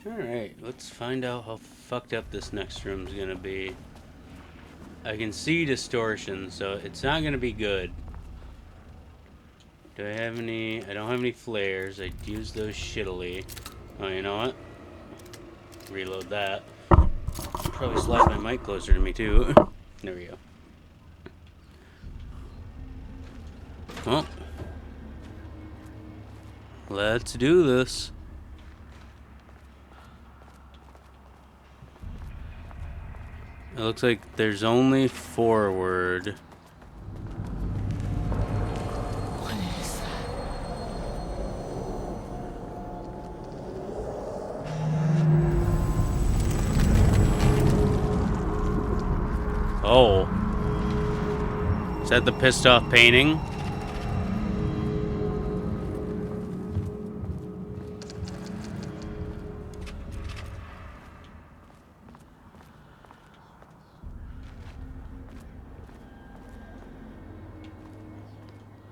Alright, let's find out how fucked up this next room's gonna be. I can see distortion, so it's not gonna be good. Do I have any? I don't have any flares. I'd use those shittily. Oh, you know what? Reload that. Probably slide my mic closer to me, too. There we go. Well, let's do this. It looks like there's only forward. What is that? Oh. Is that the pissed off painting?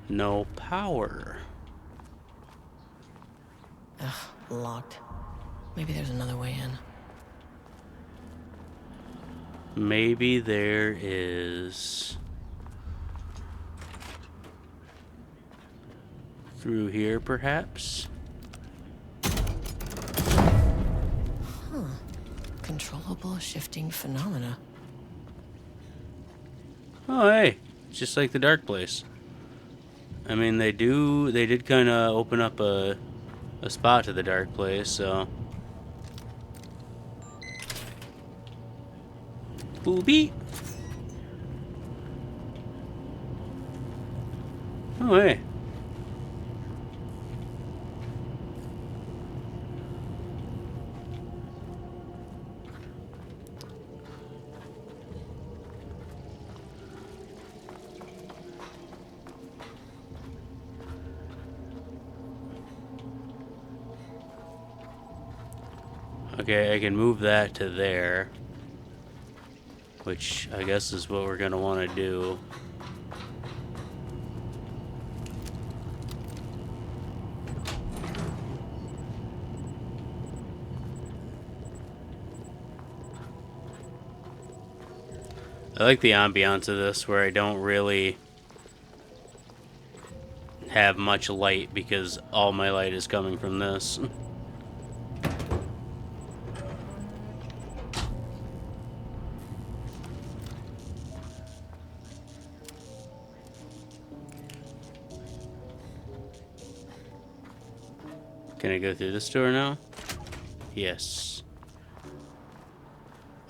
No power. Ugh, locked. Maybe there's another way in. Maybe there is. Through here, perhaps? Huh. Controllable shifting phenomena. Oh, hey. It's just like the dark place. I mean, they did kind of open up a spot to the dark place, so. Booby! Oh, hey. Okay, I can move that to there. Which I guess is what we're gonna want to do. I like the ambiance of this where I don't really have much light because all my light is coming from this. Can I go through this door now? Yes.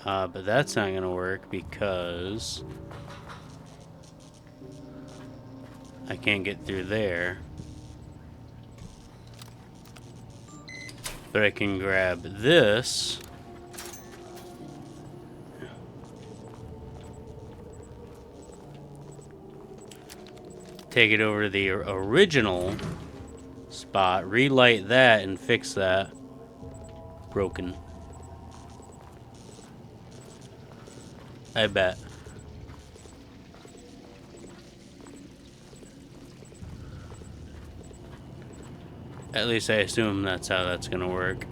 But that's not gonna work because I can't get through there. But I can grab this. Take it over to the original spot, relight that, and fix that. Broken. I bet. At least I assume that's how that's gonna work.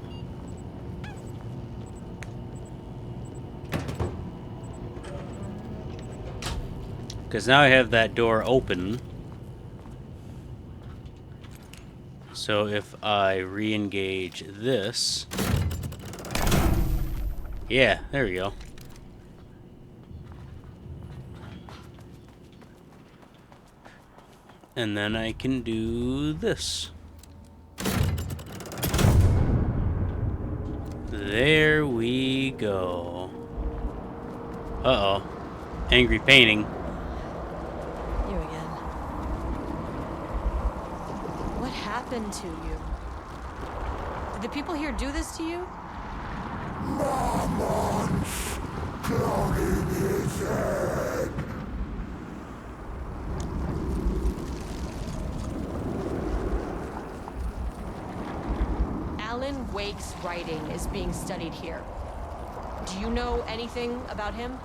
Because now I have that door open. So if I re-engage this... Yeah, there we go. And then I can do this. There we go. Uh-oh. Angry painting. You again. What happened to you? Did the people here do this to you? Mammons clouding his head. Alan Wake's writing is being studied here. Do you know anything about him?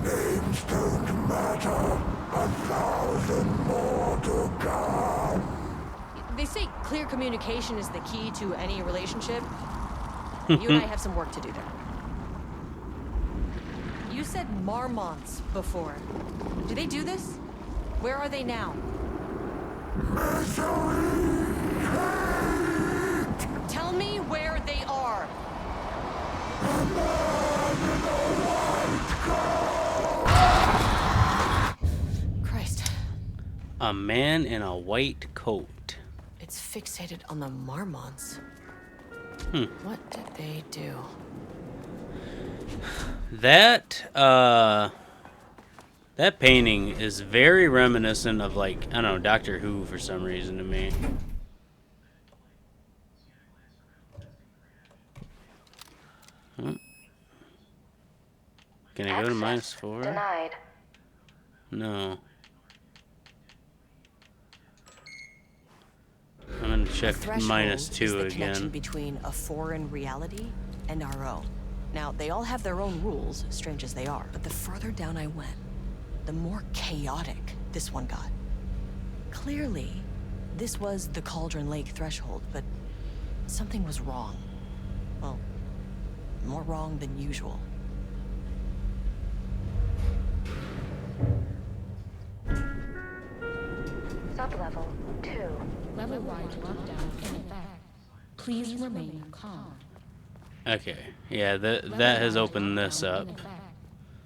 Names don't matter. 1,000 more to come. They say clear communication is the key to any relationship. You and I have some work to do there. You said marmots before. Do they do this? Where are they now? Tell me where they are. Christ. A man in a white coat. It's fixated on the marmots. What did they do? That that painting is very reminiscent of, like, I don't know, Doctor Who for some reason to me. Can I go to -4? Denied. No. I'm gonna check Threshold is -2 the connection again. between a foreign reality and our own. Now, they all have their own rules, strange as they are, but the further down I went, the more chaotic this one got. Clearly, this was the Cauldron Lake threshold, but something was wrong. Well, more wrong than usual. Sublevel 2. Level-wide lockdown in effect. Please remain calm. Okay, yeah, that has opened this up.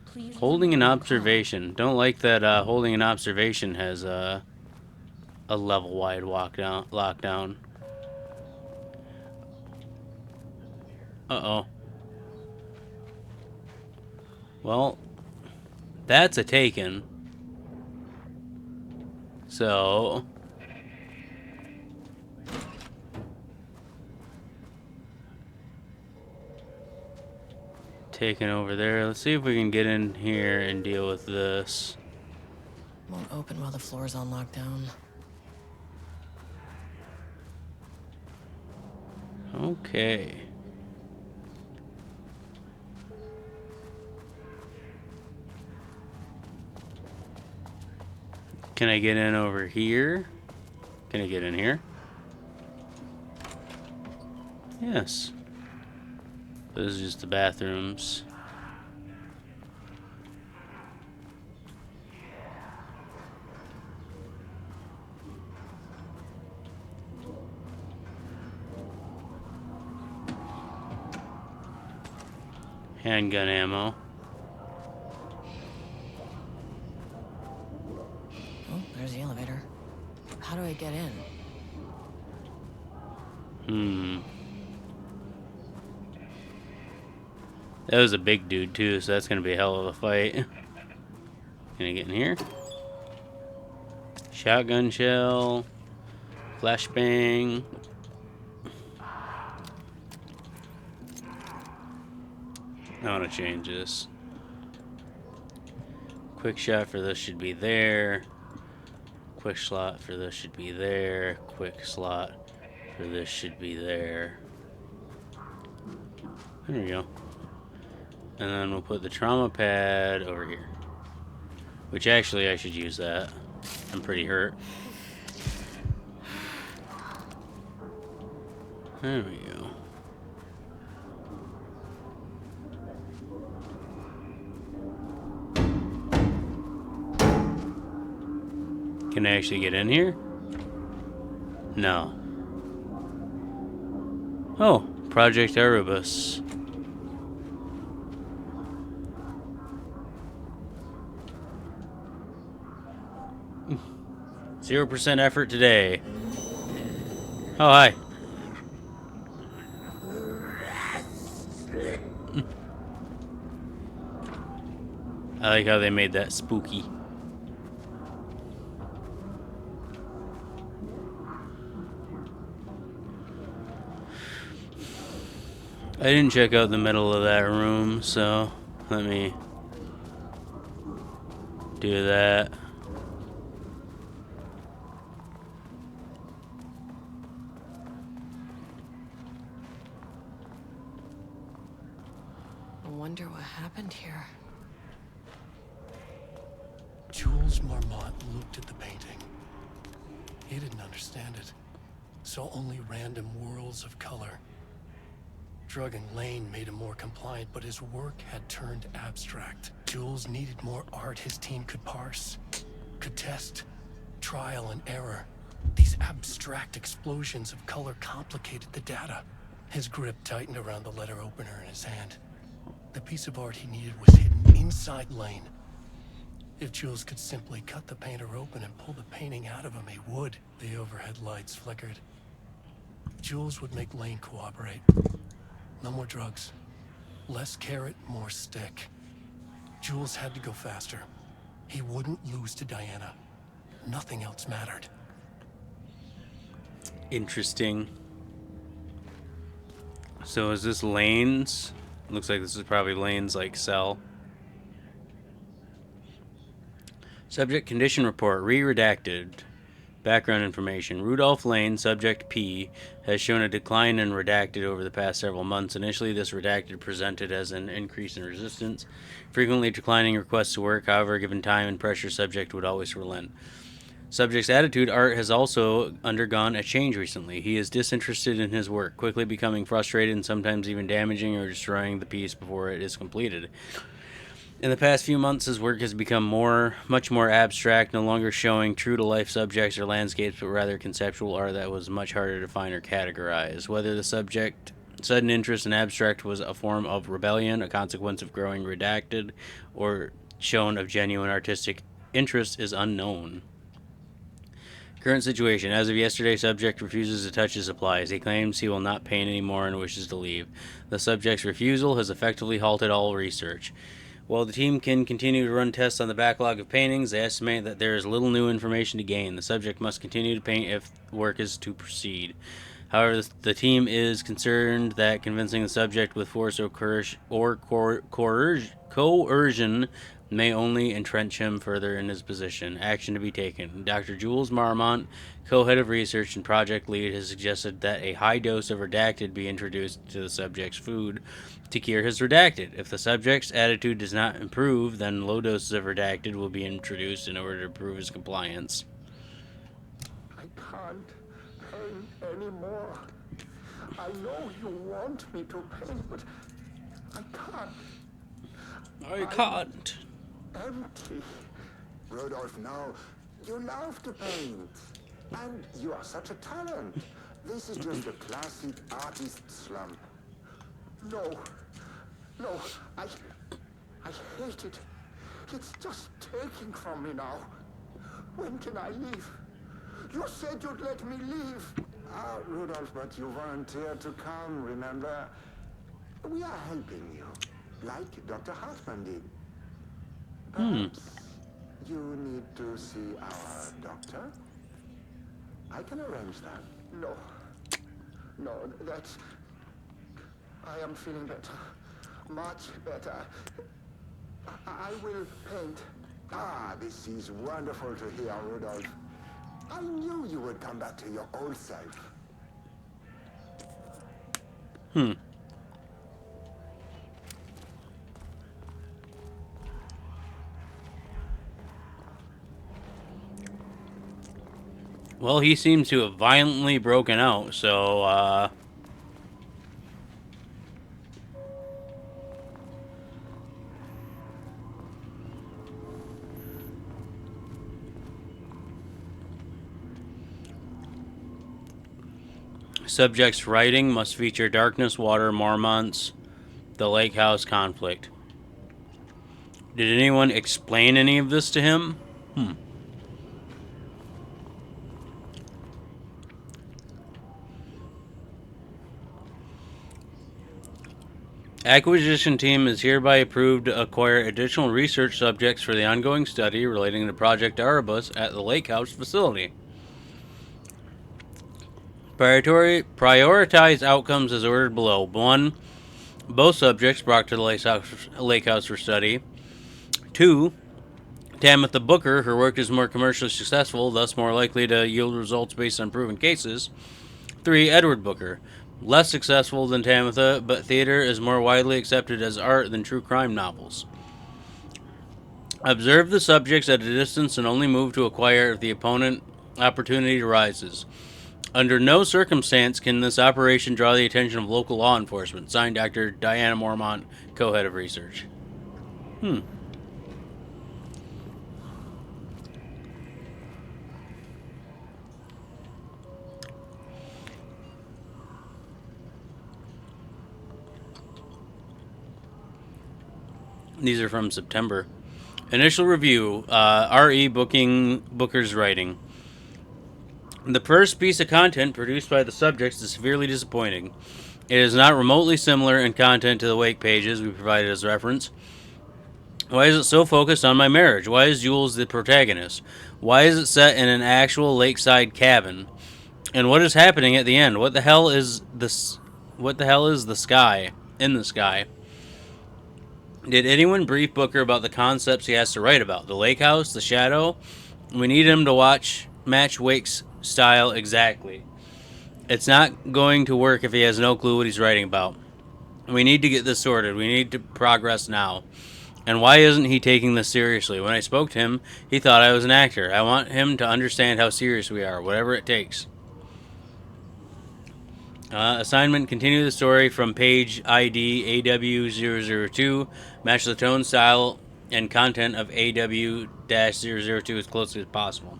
Please Holding an remain observation. Don't like that holding an observation has a level-wide lockdown. Uh-oh. Well, that's a taken. So... taken over there. Let's see if we can get in here and deal with this. Won't open while the floor's on lockdown. Okay. Can I get in over here? Can I get in here? Yes. Those are just the bathrooms. Handgun ammo. Oh, there's the elevator. How do I get in? That was a big dude too, so that's gonna be a hell of a fight. Can I get in here? Shotgun shell. Flashbang. I want to change this. Quick shot for this should be there. Quick slot for this should be there. Quick slot for this should be there. There we go. And then we'll put the trauma pad over here. Which actually I should use that. I'm pretty hurt. There we go. Can I actually get in here? No. Oh, Project Erebus. %0 effort today. Oh, hi. I like how they made that spooky. I didn't check out the middle of that room, so let me do that. I wonder what happened here. Jules Marmot looked at the painting. He didn't understand it, saw only random whirls of color. drugging Lane made him more compliant, but his work had turned abstract. Jules needed more art his team could parse, could test, trial and error. These abstract explosions of color complicated the data. His grip tightened around the letter opener in his hand. The piece of art he needed was hidden inside Lane. If Jules could simply cut the painter open and pull the painting out of him, he would. The overhead lights flickered. Jules would make Lane cooperate. No more drugs. Less carrot, more stick. Jules had to go faster. He wouldn't lose to Diana. Nothing else mattered. Interesting. So is this Lane's? Looks like this is probably Lane's, like, cell. Subject condition report, re-redacted. Background information. Rudolph Lane, subject P, has shown a decline in redacted over the past several months. Initially, this redacted presented as an increase in resistance, frequently declining requests to work. However, given time and pressure, subject would always relent. Subject's attitude art has also undergone a change recently. He is disinterested in his work, quickly becoming frustrated and sometimes even damaging or destroying the piece before it is completed. In the past few months, his work has become much more abstract, no longer showing true-to-life subjects or landscapes, but rather conceptual art that was much harder to find or categorize. Whether the subject's sudden interest in abstract was a form of rebellion, a consequence of growing redacted, or shown of genuine artistic interest is unknown. Current situation. As of yesterday, subject refuses to touch his supplies. He claims he will not paint anymore and wishes to leave. The subject's refusal has effectively halted all research. While the team can continue to run tests on the backlog of paintings, they estimate that there is little new information to gain. The subject must continue to paint if work is to proceed. However, the team is concerned that convincing the subject with force or coercion may only entrench him further in his position. Action to be taken. Dr. Jules Marmont, co-head of research and project lead, has suggested that a high dose of redacted be introduced to the subject's food to cure his redacted. If the subject's attitude does not improve, then low doses of redacted will be introduced in order to improve his compliance. I can't paint anymore. I know you want me to paint, but I can't. I can't. Empty. Rudolph, now, you love to paint. And you are such a talent. This is just a classic artist slump. No, I hate it. It's just taking from me now. When can I leave? You said you'd let me leave. Rudolph, but you volunteered to come, remember? We are helping you, like Dr. Hartman did. Perhaps you need to see our doctor? I can arrange that. No, that's... I am feeling better. Much better. I will paint. This is wonderful to hear, Rudolph. I knew you would come back to your old self. Well, he seems to have violently broken out, so, subject's writing must feature darkness, water, Marmont's, the lake house conflict. Did anyone explain any of this to him? Acquisition team is hereby approved to acquire additional research subjects for the ongoing study relating to Project Erebus at the Lake House facility. Prioritize outcomes as ordered below. 1. Both subjects brought to the Lake House for study. 2. Tamitha Booker, her work is more commercially successful, thus more likely to yield results based on proven cases. 3. Edward Booker. Less successful than Tamitha, but theater is more widely accepted as art than true crime novels. Observe the subjects at a distance and only move to acquire if the opponent opportunity arises. Under no circumstance can this operation draw the attention of local law enforcement. Signed, Dr. Diana Mormont, co-head of research. These are from September. Initial review. R.E. Booker's writing. The first piece of content produced by the subjects is severely disappointing. It is not remotely similar in content to the wake pages we provided as reference. Why is it so focused on my marriage? Why is Jules the protagonist? Why is it set in an actual lakeside cabin? And what is happening at the end? What the hell is this? What the hell is the sky? In the sky? Did anyone brief Booker about the concepts he has to write about? The lake house, the shadow? We need him to match Wake's style exactly. It's not going to work if he has no clue what he's writing about. We need to get this sorted. We need to progress now. And why isn't he taking this seriously? When I spoke to him, he thought I was an actor. I want him to understand how serious we are, whatever it takes. Assignment: continue the story from page ID AW002. Match the tone, style, and content of AW-002 as closely as possible.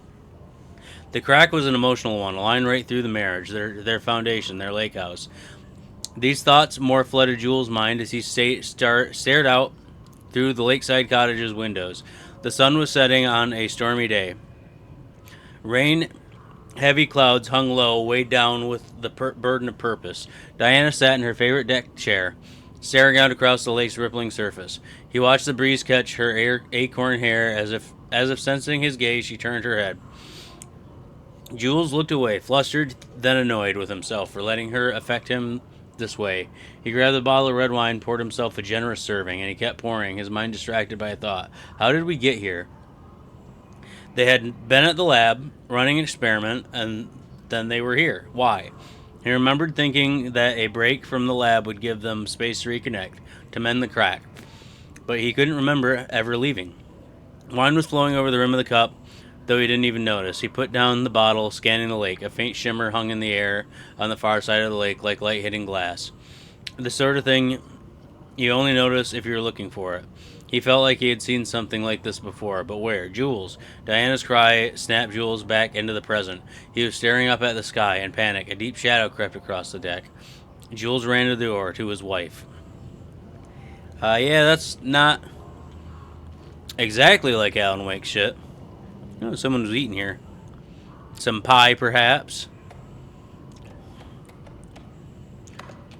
The crack was an emotional one, a line right through the marriage, their foundation, their lake house. These thoughts more flooded Jules' mind as he stared out through the lakeside cottage's windows. The sun was setting on a stormy day. Rain, heavy clouds hung low, weighed down with the burden of purpose. Diana sat in her favorite deck chair, staring out across the lake's rippling surface. He watched the breeze catch her acorn hair. As if sensing his gaze, she turned her head. Jules looked away, flustered, then annoyed with himself for letting her affect him this way. He grabbed the bottle of red wine, poured himself a generous serving, and he kept pouring, his mind distracted by a thought. How did we get here? They had been at the lab, running an experiment, and then they were here. Why? He remembered thinking that a break from the lab would give them space to reconnect, to mend the crack. But he couldn't remember ever leaving. Wine was flowing over the rim of the cup, though he didn't even notice. He put down the bottle, scanning the lake. A faint shimmer hung in the air on the far side of the lake, like light hitting glass. The sort of thing you only notice if you're looking for it. He felt like he had seen something like this before, but where? Jules. Diana's cry snapped Jules back into the present. He was staring up at the sky in panic. A deep shadow crept across the deck. Jules ran to the door, to his wife. Yeah, that's not exactly like Alan Wake shit. Oh, someone was eating here. Some pie, perhaps.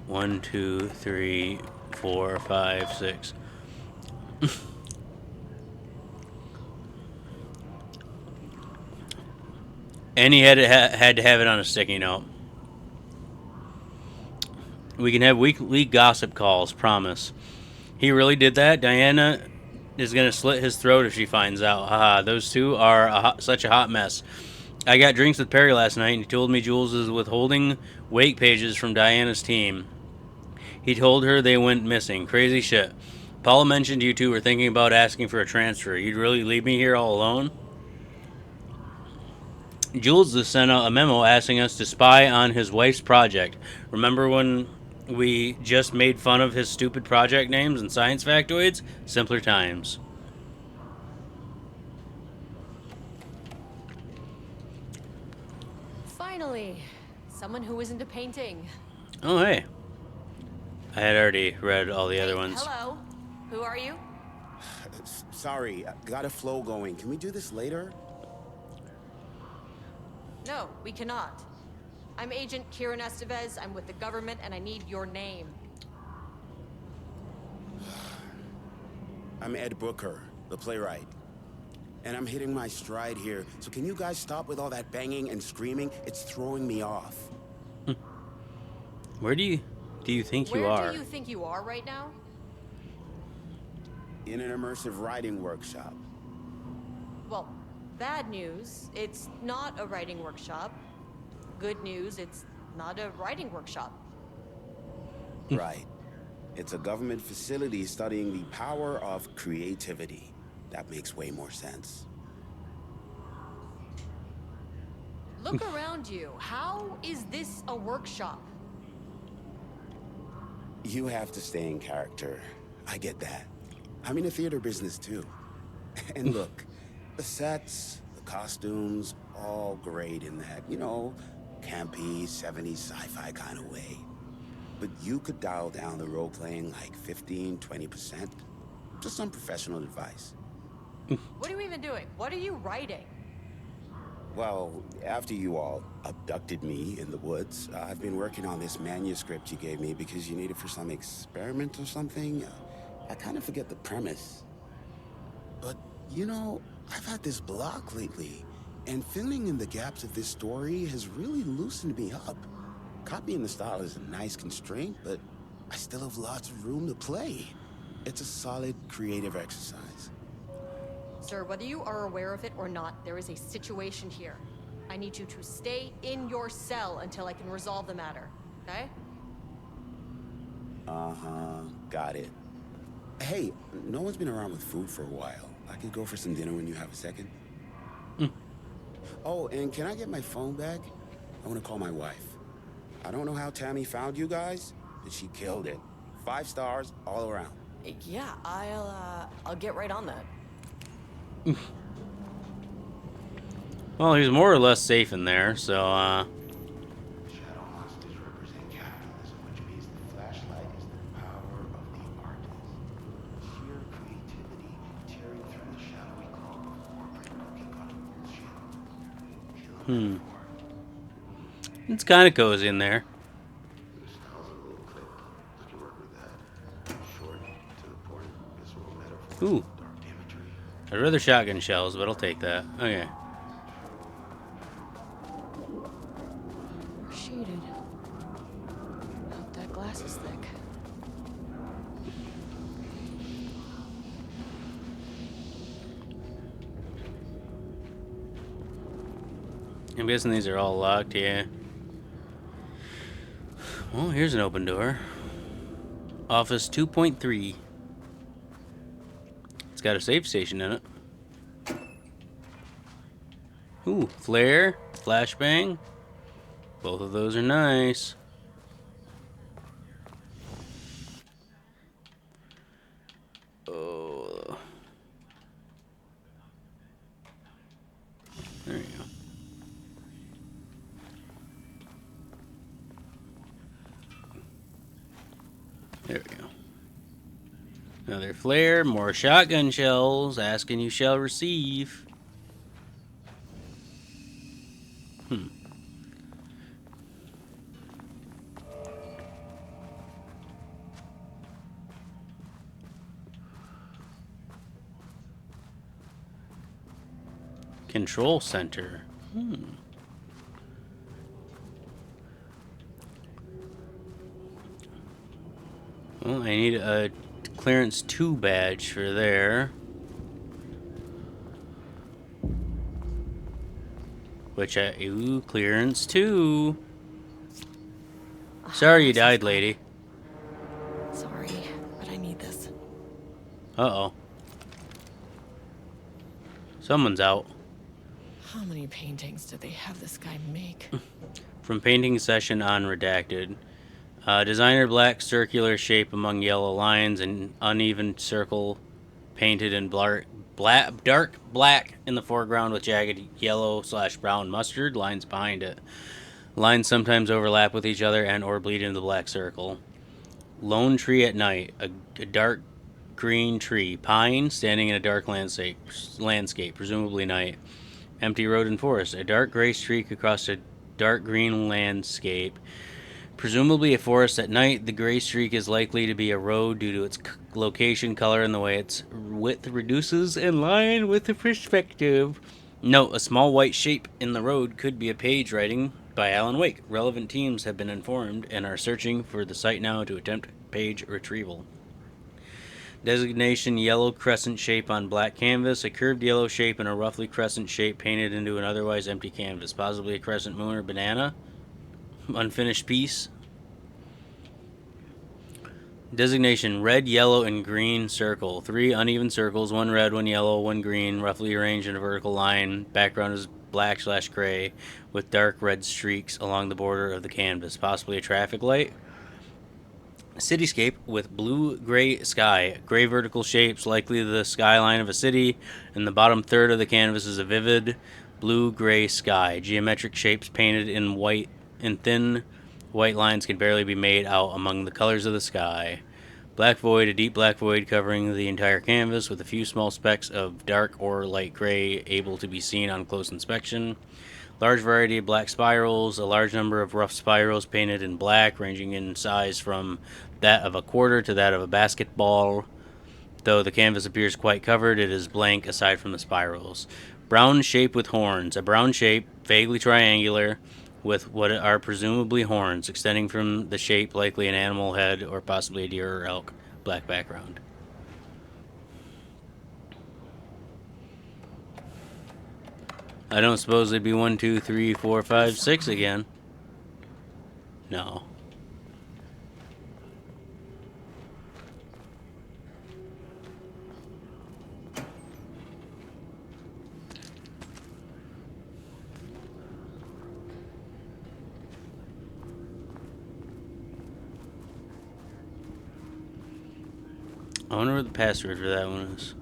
1, 2, 3, 4, 5, 6. And he had to have it on a sticky note. We can have weekly gossip calls, promise. He really did that? Diana is going to slit his throat if she finds out. Haha, those two are such a hot mess. I got drinks with Perry last night, and he told me Jules is withholding wake pages from Diana's team. He told her they went missing. Crazy shit. Paula mentioned you two were thinking about asking for a transfer. You'd really leave me here all alone? Jules just sent out a memo asking us to spy on his wife's project. Remember when we just made fun of his stupid project names and science factoids? Simpler times. Finally, someone who isn't a painting. Oh, hey. I had already read all the other ones. Hello. Who are you? Sorry, got a flow going. Can we do this later? No, we cannot. I'm Agent Kieran Estevez. I'm with the government, and I need your name. I'm Ed Booker, the playwright. And I'm hitting my stride here, so can you guys stop with all that banging and screaming? It's throwing me off. Where do you think you are? Where do you think you are right now? In an immersive writing workshop. Well, bad news, it's not a writing workshop. Good news, it's not a writing workshop. Right. It's a government facility studying the power of creativity. That makes way more sense. Look around you. How is this a workshop? You have to stay in character. I get that. I'm in the theater business too. And look, the sets, the costumes, all great in that, campy, 70s sci-fi kind of way. But you could dial down the role-playing like 15–20%. Just some professional advice. What are you even doing? What are you writing? Well, after you all abducted me in the woods, I've been working on this manuscript you gave me because you need it for some experiment or something. I kind of forget the premise. But, I've had this block lately, and filling in the gaps of this story has really loosened me up. Copying the style is a nice constraint, but I still have lots of room to play. It's a solid creative exercise. Sir, whether you are aware of it or not, there is a situation here. I need you to stay in your cell until I can resolve the matter, okay? Uh-huh, got it. Hey, no one's been around with food for a while. I could go for some dinner when you have a second. Oh, and can I get my phone back? I want to call my wife. I don't know how Tammy found you guys, but she killed it. 5 stars all around. Yeah, I'll get right on that. Well, he's more or less safe in there, so, Shadow monsters represent capitalism, which means the flashlight is the power of the artist. Sheer creativity tearing through the shadowy cloak of corporate cookie cutter bullshit. it's kind of cozy in there. The style's a little clipped. I can work with that. Short, to the point, visual metaphors, Ooh. dark imagery. I'd rather shotgun shells, but I'll take that. Okay. We're sheeted. Hope that glass is thick. I'm guessing these are all locked, yeah. Well, here's an open door. Office 2.3. It's got a safe station in it. Ooh, flare, flashbang. Both of those are nice. Oh. There you go. There we go. Another flare, more shotgun shells. Asking you shall receive. Control center. Well, I need a clearance 2 badge for there. Ooh, clearance 2. Sorry you died, lady. Sorry, but I need this. Uh-oh. Someone's out. How many paintings did they have this guy make? From painting session on redacted. Designer black circular shape among yellow lines and uneven circle painted in dark black in the foreground with jagged yellow/brown mustard lines behind it. Lines sometimes overlap with each other and or bleed into the black circle. Lone tree at night. A dark green tree. Pine standing in a dark landscape, presumably night. Empty road and forest. A dark gray streak across a dark green landscape. Presumably a forest at night. The gray streak is likely to be a road due to its location, color, and the way its width reduces in line with the perspective. Note, a small white shape in the road could be a page writing by Alan Wake. Relevant teams have been informed and are searching for the site now to attempt page retrieval. Designation yellow crescent shape on black canvas. A curved yellow shape and a roughly crescent shape painted into an otherwise empty canvas. Possibly a crescent moon or banana. Unfinished piece. Designation red, yellow, and green circle. 3 uneven circles, 1 red, 1 yellow, 1 green, roughly arranged in a vertical line. Background is black/gray with dark red streaks along the border of the canvas, possibly a traffic light. Cityscape with blue-gray sky, gray vertical shapes, likely the skyline of a city, and the bottom third of the canvas is a vivid blue-gray sky. Geometric shapes painted in white, and thin white lines can barely be made out among the colors of the sky. Black void, a deep black void covering the entire canvas with a few small specks of dark or light gray able to be seen on close inspection. Large variety of black spirals, a large number of rough spirals painted in black, ranging in size from that of a quarter to that of a basketball. Though the canvas appears quite covered, it is blank aside from the spirals. Brown shape with horns, a brown shape, vaguely triangular, with what are presumably horns, extending from the shape, likely an animal head or possibly a deer or elk. Black background. I don't suppose it'd be 1, 2, 3, 4, 5, 6 again. No. I wonder what the password for that one is.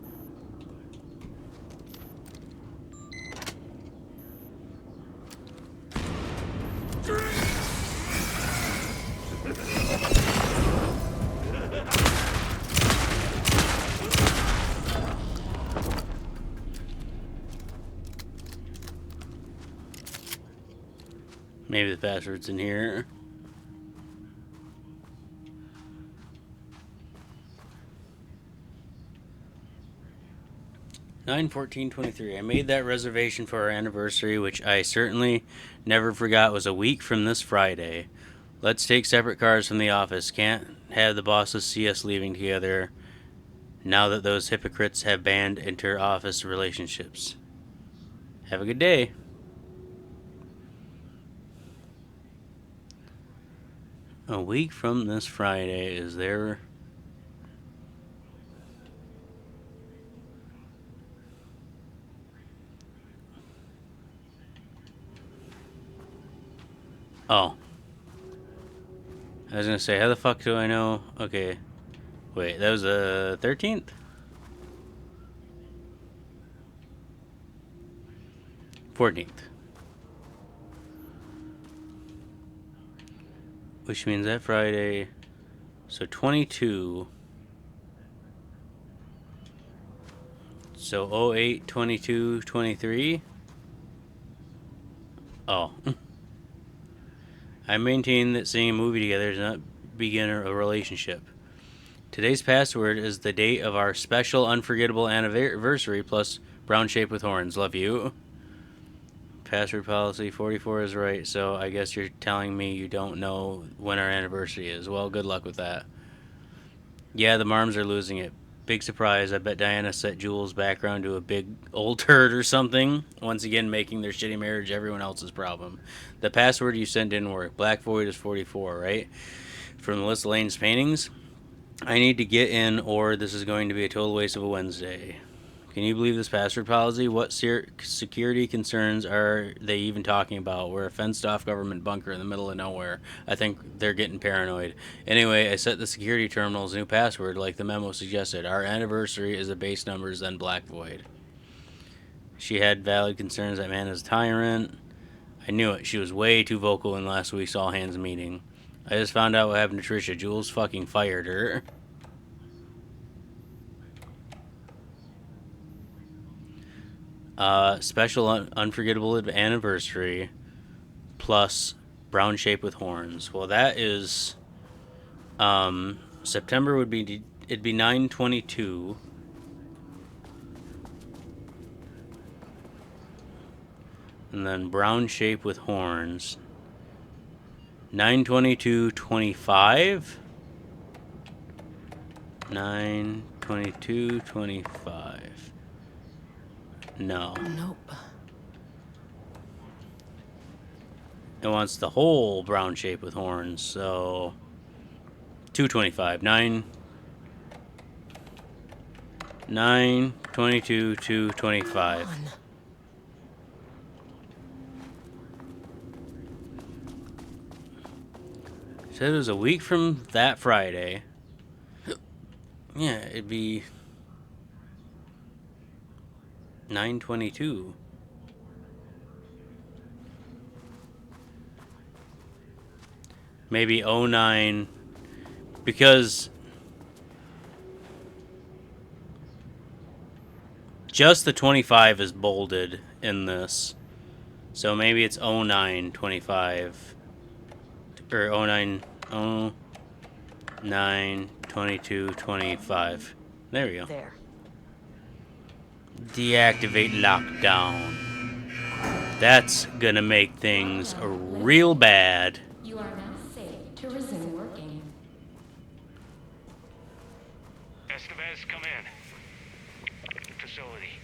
Maybe the password's in here. (9/14/23). I made that reservation for our anniversary, which I certainly never forgot was a week from this Friday. Let's take separate cars from the office. Can't have the bosses see us leaving together now that those hypocrites have banned inter-office relationships. Have a good day. A week from this Friday is there... Oh. I was gonna say, how the fuck do I know? Okay. Wait, that was the 13th? 14th. Which means that Friday. So 22. So 08, 22, 23. Oh. I maintain that seeing a movie together does not begin a relationship. Today's password is the date of our special unforgettable anniversary plus brown shape with horns. Love you. Password policy 44 is right, so I guess you're telling me you don't know when our anniversary is. Well, good luck with that. Yeah, the Marms are losing it. Big surprise. I bet Diana set Jules' background to a big old turd or something. Once again, making their shitty marriage everyone else's problem. The password you sent didn't work. Black Void is 44, right? From Melissa Lane's paintings. I need to get in, or this is going to be a total waste of a Wednesday. Can you believe this password policy? What security concerns are they even talking about? We're a fenced-off government bunker in the middle of nowhere. I think they're getting paranoid. Anyway, I set the security terminal's new password like the memo suggested. Our anniversary is the base numbers, then Black Void. She had valid concerns that man is a tyrant. I knew it. She was way too vocal in last week's all-hands meeting. I just found out what happened to Trisha. Jules fucking fired her. Special unforgettable anniversary plus brown shape with horns. Well, that is September would be, it'd be 9/22. And then brown shape with horns 9/22/25. 9/22/25. No. Nope. It wants the whole brown shape with horns, so 2/25. 9/22/2/25. Said it was a week from that Friday. Yeah, it'd be 9/22. Maybe 09, because just the 25 is bolded in this. So maybe it's 09/25 or 09/22/25. There we go. There. Deactivate lockdown. That's gonna make things real bad. You are now safe to resume working. Estevez, come in. Facility.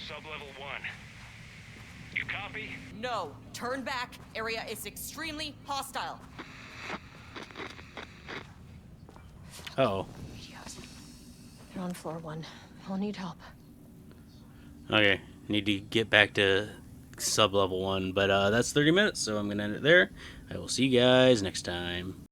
Sub-level 1. You copy? No, turn back. Area is extremely hostile. Oh. They're on floor 1. I'll need help. Okay. Need to get back to sub level 1, but that's 30 minutes, so I'm gonna end it there. I will see you guys next time.